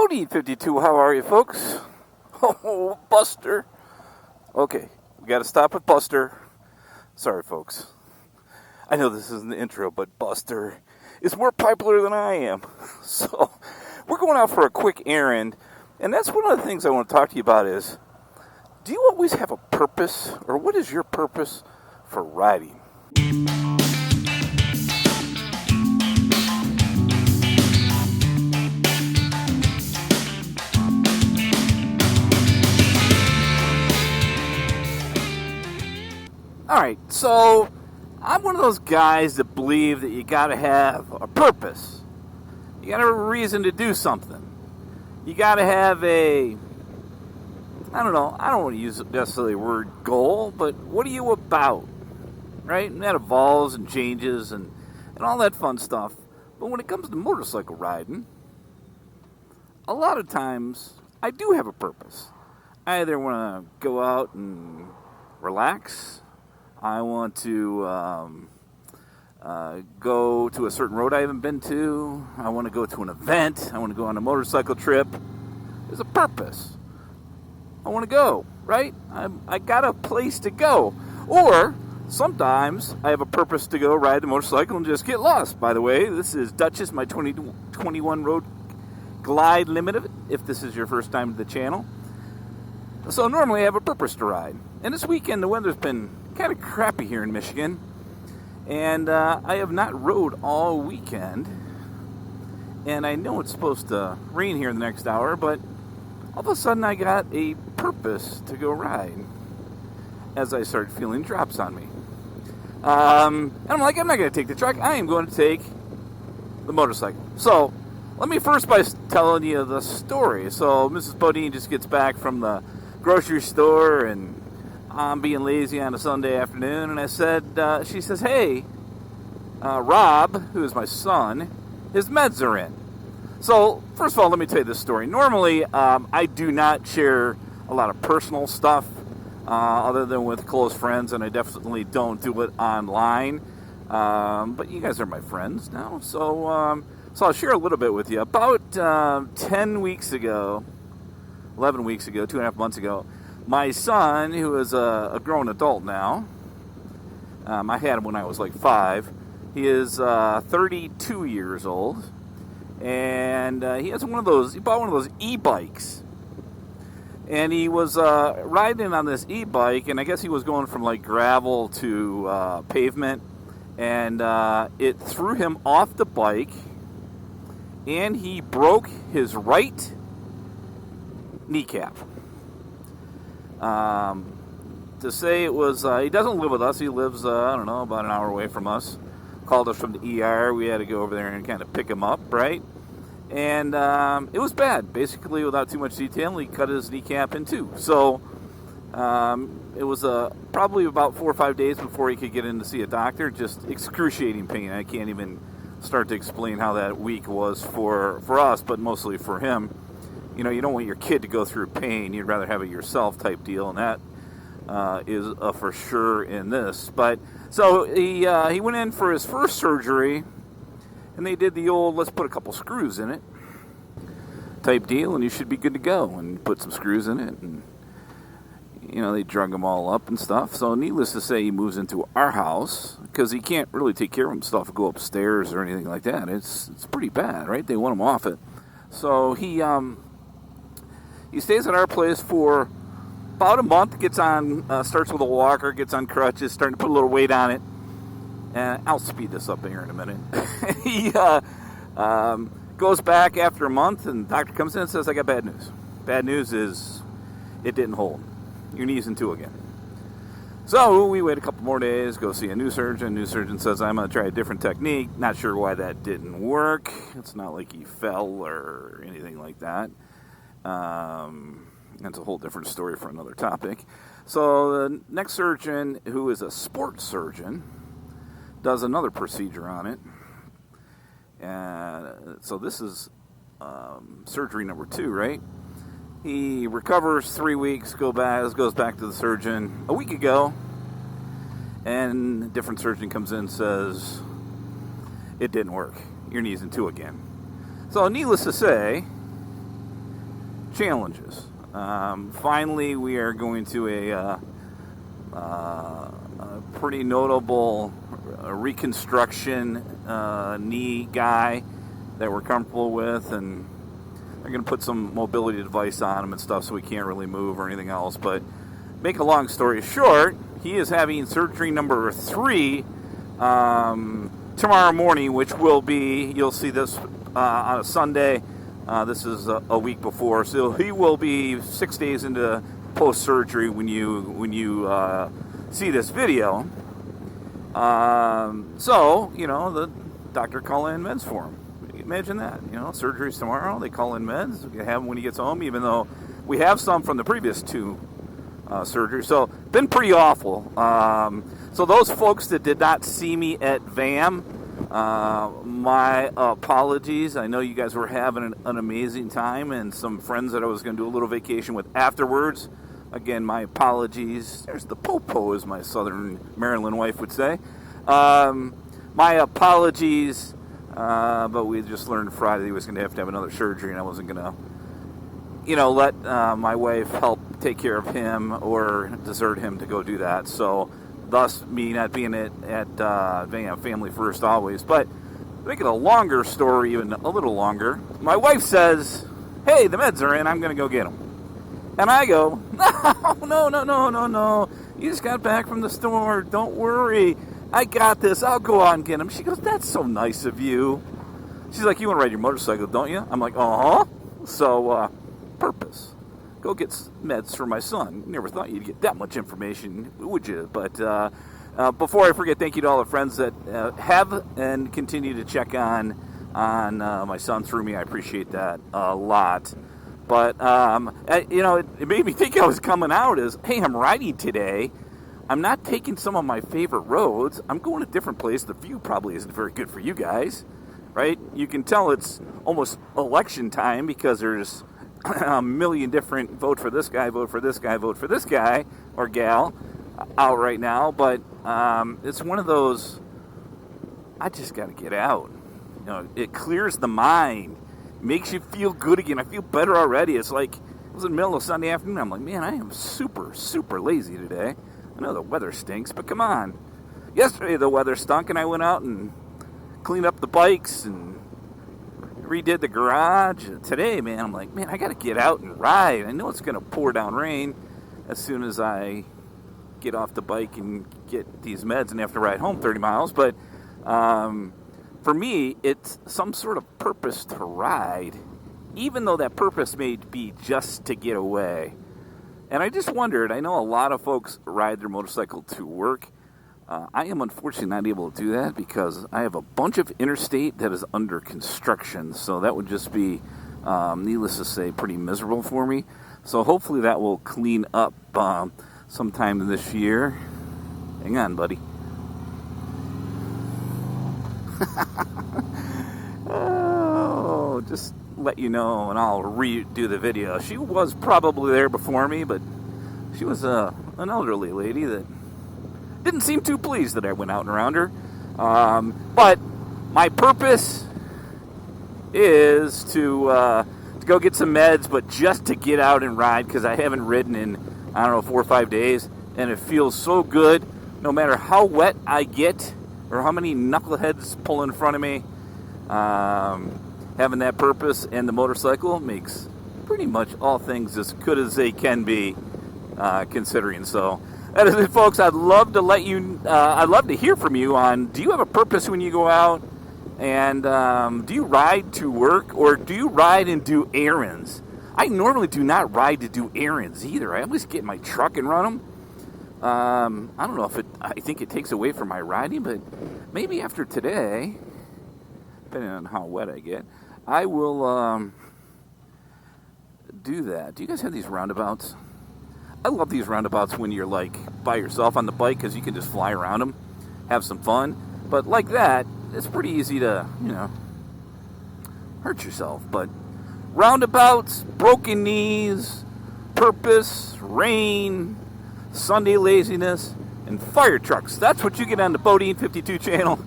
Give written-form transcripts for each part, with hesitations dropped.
BoDean 52, how are you, folks? Oh, Buster. Okay, we got to stop with Buster. Sorry, folks. I know this isn't the intro, but Buster is more popular than I am. So, we're going out for a quick errand, and that's one of the things I want to talk to you about is, do you always have a purpose, or what is your purpose for riding? Alright, so I'm one of those guys that believe that you gotta have a purpose. You gotta have a reason to do something. You gotta have I don't want to use necessarily the word goal, but what are you about? Right? And that evolves and changes and all that fun stuff. But when it comes to motorcycle riding, a lot of times I do have a purpose. I either want to go out and relax. I want to go to a certain road I haven't been to. I want to go to an event. I want to go on a motorcycle trip. There's a purpose. I want to go, right? I got a place to go. Or sometimes I have a purpose to go ride the motorcycle and just get lost. By the way, this is Duchess, my 2021 Road Glide Limited, if this is your first time to the channel. So normally I have a purpose to ride. And this weekend the weather's been kind of crappy here in Michigan. And I have not rode all weekend. And I know it's supposed to rain here in the next hour, but all of a sudden I got a purpose to go ride as I started feeling drops on me. And I'm like, I'm not going to take the truck. I am going to take the motorcycle. So let me first by telling you the story. So Mrs. BoDean just gets back from the grocery store, and I'm being lazy on a Sunday afternoon, and I said, she says, hey, Rob, who is my son, his meds are in. So, first of all, let me tell you this story. Normally, I do not share a lot of personal stuff, other than with close friends, and I definitely don't do it online. But you guys are my friends now, so I'll share a little bit with you. About 11 weeks ago, 2.5 months ago, my son, who is a grown adult now, I had him when I was like 5. He is 32 years old, and he bought one of those e-bikes. And he was riding on this e-bike, and I guess he was going from like gravel to pavement, and it threw him off the bike, and he broke his right kneecap. To say it was, he doesn't live with us. He lives, about an hour away from us. Called us from the ER. We had to go over there and kind of pick him up, right? And it was bad. Basically, without too much detail, he cut his kneecap in two. So it was probably about 4 or 5 days before he could get in to see a doctor. Just excruciating pain. I can't even start to explain how that week was for us, but mostly for him. You know, you don't want your kid to go through pain. You'd rather have it yourself type deal, and that is for sure in this. But so he went in for his first surgery, and they did the old let's put a couple screws in it type deal, and you should be good to go. And put some screws in it, and they drug them all up and stuff. So needless to say, he moves into our house because he can't really take care of himself, go upstairs or anything like that. It's pretty bad, right? They want him off it. So he stays at our place for about a month, starts with a walker, gets on crutches, starting to put a little weight on it. And I'll speed this up here in a minute. He goes back after a month, and the doctor comes in and says, I got bad news. Bad news is it didn't hold. Your knee's in two again. So we wait a couple more days, go see a new surgeon. New surgeon says, I'm going to try a different technique. Not sure why that didn't work. It's not like he fell or anything like that. That's a whole different story for another topic. So the next surgeon, who is a sports surgeon, does another procedure on it. And so this is surgery number 2, right? He recovers 3 weeks, goes back to the surgeon a week ago, and a different surgeon comes in and says, it didn't work. Your knee's in two again. So needless to say, challenges. Finally, we are going to a pretty notable reconstruction knee guy that we're comfortable with, and they're going to put some mobility device on him and stuff so he can't really move or anything else. But make a long story short, he is having surgery number 3 tomorrow morning, which will be, you'll see this on a Sunday. This is a week before, so he will be 6 days into post-surgery when you see this video. So, the doctor call in meds for him. Imagine that. Surgery's tomorrow. They call in meds. We have them when he gets home, even though we have some from the previous 2 surgeries. So, been pretty awful. So those folks that did not see me at VAM, my apologies. I know you guys were having an amazing time, and some friends that I was going to do a little vacation with afterwards. Again, my apologies. There's the popo, as my Southern Maryland wife would say. My apologies, but we just learned Friday he was going to have another surgery, and I wasn't going to, let my wife help take care of him or desert him to go do that. So, thus me not being at VAM, family first always. But make it a longer story, even a little longer. My wife says, "Hey, the meds are in. I'm going to go get them." And I go, no. You just got back from the store. Don't worry. I got this. I'll go out and get them. She goes, "That's so nice of you." She's like, "You want to ride your motorcycle, don't you?" I'm like, "Uh-huh." So, purpose. Go get meds for my son. Never thought you'd get that much information, would you? But before I forget, thank you to all the friends that have and continue to check on my son through me. I appreciate that a lot. But, it made me think I was coming out as, hey, I'm riding today. I'm not taking some of my favorite roads. I'm going a different place. The view probably isn't very good for you guys, right? You can tell it's almost election time because there's a million different vote for this guy, vote for this guy, vote for this guy or gal out right now. But it's one of those, I just got to get out. It clears the mind. Makes you feel good again. I feel better already. It's like, it was in the middle of Sunday afternoon. I'm like, man, I am super, super lazy today. I know the weather stinks, but come on. Yesterday the weather stunk, and I went out and cleaned up the bikes and redid the garage. Today, man, I'm like, man, I got to get out and ride. I know it's going to pour down rain as soon as I get off the bike and get these meds and have to ride home 30 miles. But, for me, it's some sort of purpose to ride, even though that purpose may be just to get away. And I just wondered, I know a lot of folks ride their motorcycle to work. I am unfortunately not able to do that because I have a bunch of interstate that is under construction. So that would just be, needless to say, pretty miserable for me. So hopefully that will clean up sometime this year. Hang on, buddy. Oh, just let you know, and I'll redo the video. She was probably there before me, but she was an elderly lady that didn't seem too pleased that I went out and around her. But my purpose is to go get some meds, but just to get out and ride because I haven't ridden in, 4 or 5 days, and it feels so good no matter how wet I get or how many knuckleheads pull in front of me. Having that purpose and the motorcycle makes pretty much all things as good as they can be, considering. So that is it, folks. I'd love to I'd love to hear from you on, do you have a purpose when you go out? And do you ride to work, or do you ride and do errands? I normally do not ride to do errands either. I always get in my truck and run them. I don't know if I think it takes away from my riding, but maybe after today, depending on how wet I get, I will do that. Do you guys have these roundabouts? I love these roundabouts when you're like by yourself on the bike because you can just fly around them, have some fun. But like that, it's pretty easy to, hurt yourself. But roundabouts, broken knees, purpose, rain, Sunday laziness, and fire trucks. That's what you get on the BoDean 52 channel.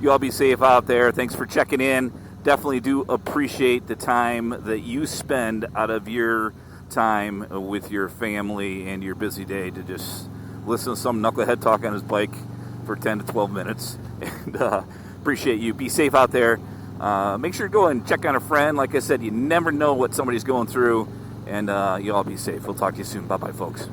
You all be safe out there. Thanks for checking in. definitely do appreciate the time that you spend out of your time with your family and your busy day to just listen to some knucklehead talk on his bike for 10 to 12 minutes. And appreciate you. Be safe out there. Make sure to go and check on a friend. Like I said, you never know what somebody's going through. And you all be safe. We'll talk to you soon. Bye-bye, folks.